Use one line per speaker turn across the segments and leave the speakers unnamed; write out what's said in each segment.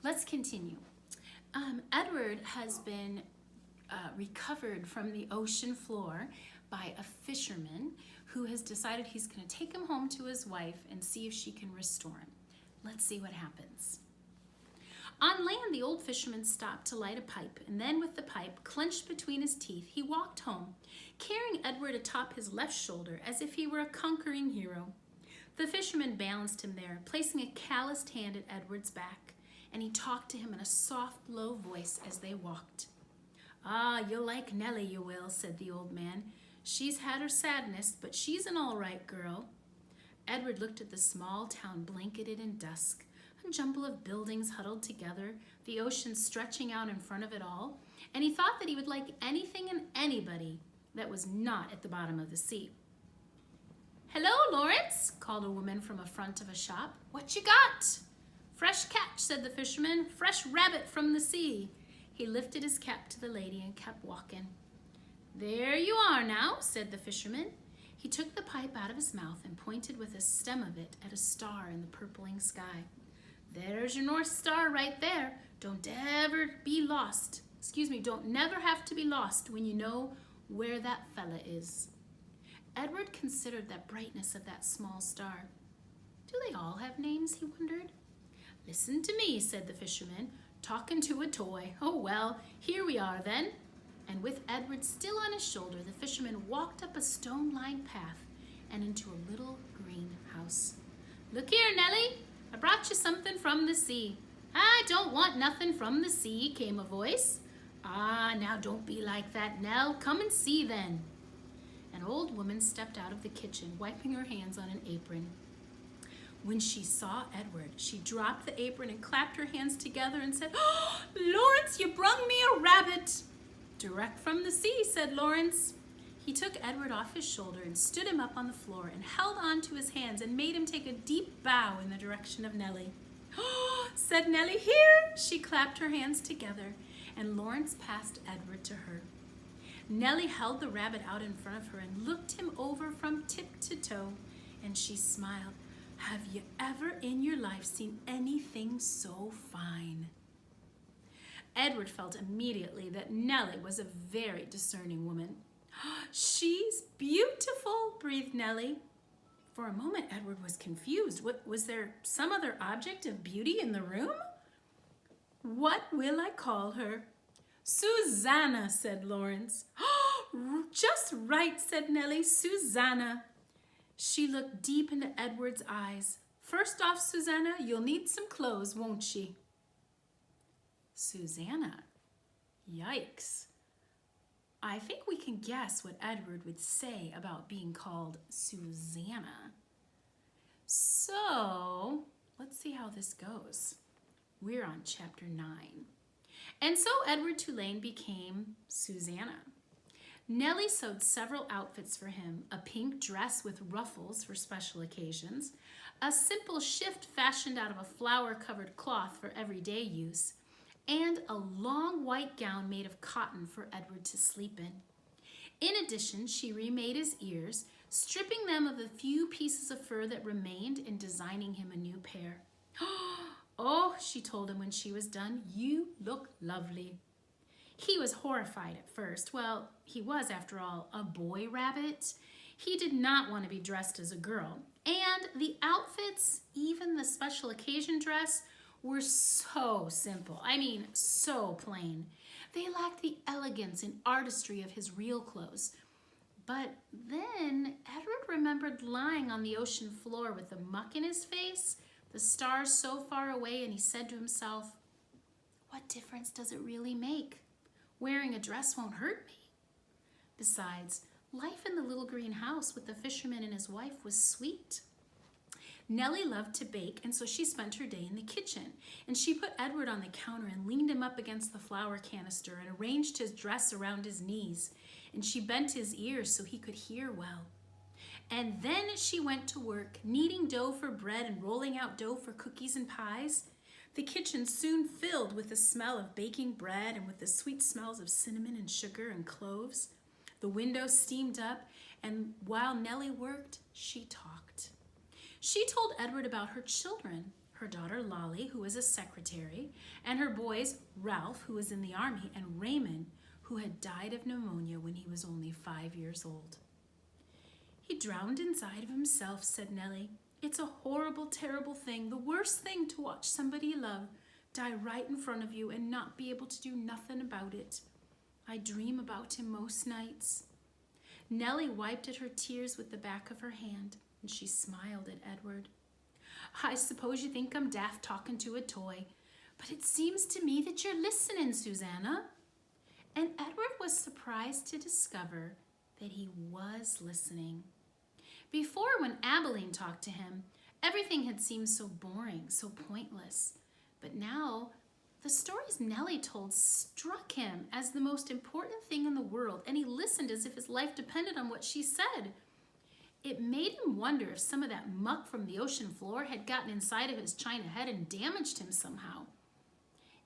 Let's continue. Edward has been recovered from the ocean floor by a fisherman who has decided he's going to take him home to his wife and see if she can restore him. Let's see what happens. On land, the old fisherman stopped to light a pipe, and then with the pipe clenched between his teeth, he walked home, carrying Edward atop his left shoulder as if he were a conquering hero. The fisherman balanced him there, placing a calloused hand at Edward's back, and he talked to him in a soft, low voice as they walked. "Ah, you'll like Nellie, you will," said the old man. "She's had her sadness, but she's an all right girl." Edward looked at the small town blanketed in dusk, a jumble of buildings huddled together, the ocean stretching out in front of it all, and he thought that he would like anything and anybody that was not at the bottom of the sea. "Hello, Lawrence," called a woman from a front of a shop. "What you got?" "Fresh catch," said the fisherman. "Fresh rabbit from the sea." He lifted his cap to the lady and kept walking. "There you are now," said the fisherman. He took the pipe out of his mouth and pointed with the stem of it at a star in the purpling sky. "There's your North Star right there. Don't never have to be lost when you know where that fella is." Edward considered that brightness of that small star. Do they all have names, he wondered? "Listen to me," said the fisherman, "talking to a toy. Oh well, here we are then." And with Edward still on his shoulder, the fisherman walked up a stone-lined path and into a little green house. "Look here, Nellie, I brought you something from the sea." "I don't want nothing from the sea," came a voice. "Ah, now don't be like that, Nell. Come and see then." An old woman stepped out of the kitchen, wiping her hands on an apron. When she saw Edward, she dropped the apron and clapped her hands together and said, "Oh, Lawrence, you brung me a rabbit." "Direct from the sea," said Lawrence. He took Edward off his shoulder and stood him up on the floor and held on to his hands and made him take a deep bow in the direction of Nellie. "Oh," said Nellie, "here." She clapped her hands together, and Lawrence passed Edward to her. Nellie held the rabbit out in front of her and looked him over from tip to toe, and she smiled. "Have you ever in your life seen anything so fine?" Edward felt immediately that Nellie was a very discerning woman. "She's beautiful," breathed Nellie. For a moment, Edward was confused. Was there some other object of beauty in the room? "What will I call her?" "Susanna," said Lawrence. "Just right," said Nellie. "Susanna." She looked deep into Edward's eyes. "First off, Susanna, you'll need some clothes, won't she?" Susanna. Yikes. I think we can guess what Edward would say about being called Susanna. So, let's see how this goes. We're on chapter 9. And so Edward Tulane became Susanna. Nellie sewed several outfits for him, a pink dress with ruffles for special occasions, a simple shift fashioned out of a flower-covered cloth for everyday use, and a long white gown made of cotton for Edward to sleep in. In addition, she remade his ears, stripping them of the few pieces of fur that remained and designing him a new pair. "Oh," she told him when she was done, "you look lovely." He was horrified at first. Well, he was, after all, a boy rabbit. He did not want to be dressed as a girl. And the outfits, even the special occasion dress, were so simple. I mean, so plain. They lacked the elegance and artistry of his real clothes. But then Edward remembered lying on the ocean floor with the muck in his face, the stars so far away, and he said to himself, "What difference does it really make? Wearing a dress won't hurt me." Besides, life in the little green house with the fisherman and his wife was sweet. Nellie loved to bake, and so she spent her day in the kitchen. And she put Edward on the counter and leaned him up against the flour canister and arranged his dress around his knees. And she bent his ears so he could hear well. And then she went to work, kneading dough for bread and rolling out dough for cookies and pies. The kitchen soon filled with the smell of baking bread and with the sweet smells of cinnamon and sugar and cloves. The windows steamed up, and while Nellie worked, she talked. She told Edward about her children, her daughter Lolly, who was a secretary, and her boys Ralph, who was in the army, and Raymond, who had died of pneumonia when he was only 5 years old. "He drowned inside of himself," said Nellie. "It's a horrible, terrible thing, the worst thing to watch somebody you love die right in front of you and not be able to do nothing about it. I dream about him most nights." Nellie wiped at her tears with the back of her hand, and she smiled at Edward. "I suppose you think I'm daft talking to a toy, but it seems to me that you're listening, Susanna." And Edward was surprised to discover that he was listening. Before, when Abilene talked to him, everything had seemed so boring, so pointless. But now, the stories Nellie told struck him as the most important thing in the world, and he listened as if his life depended on what she said. It made him wonder if some of that muck from the ocean floor had gotten inside of his china head and damaged him somehow.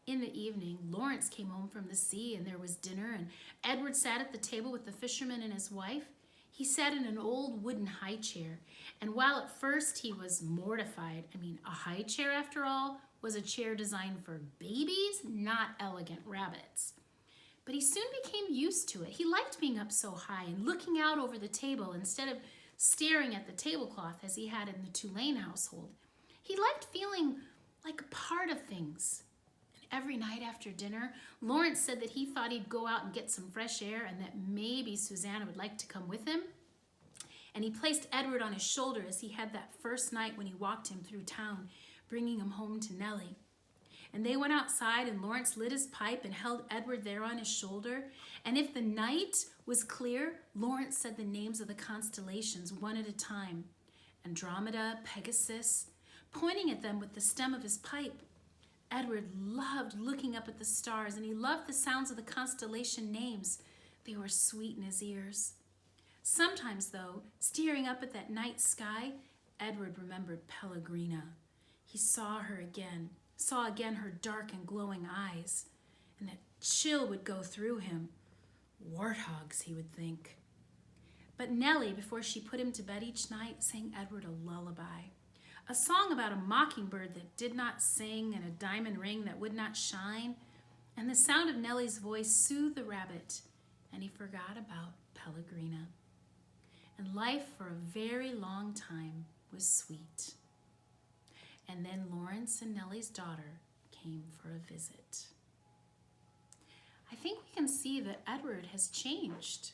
In the evening, Lawrence came home from the sea, and there was dinner, and Edward sat at the table with the fisherman and his wife. He sat in an old wooden high chair, and while at first he was mortified, a high chair, after all, was a chair designed for babies, not elegant rabbits. But he soon became used to it. He liked being up so high and looking out over the table instead of staring at the tablecloth as he had in the Tulane household. He liked feeling like a part of things. And every night after dinner, Lawrence said that he thought he'd go out and get some fresh air and that maybe Susanna would like to come with him. And he placed Edward on his shoulder as he had that first night when he walked him through town, bringing him home to Nellie. And they went outside, and Lawrence lit his pipe and held Edward there on his shoulder. And if the night was clear, Lawrence said the names of the constellations one at a time. Andromeda, Pegasus, pointing at them with the stem of his pipe. Edward loved looking up at the stars, and he loved the sounds of the constellation names. They were sweet in his ears. Sometimes, though, staring up at that night sky, Edward remembered Pellegrina. He saw again her dark and glowing eyes, and a chill would go through him. Warthogs, he would think. But Nellie, before she put him to bed each night, sang Edward a lullaby, a song about a mockingbird that did not sing and a diamond ring that would not shine, and the sound of Nellie's voice soothed the rabbit, and he forgot about Pellegrina. And life for a very long time was sweet. And then Lawrence and Nellie's daughter came for a visit. I think we can see that Edward has changed.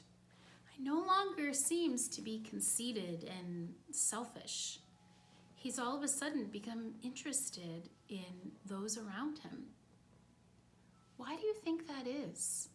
He no longer seems to be conceited and selfish. He's all of a sudden become interested in those around him. Why do you think that is?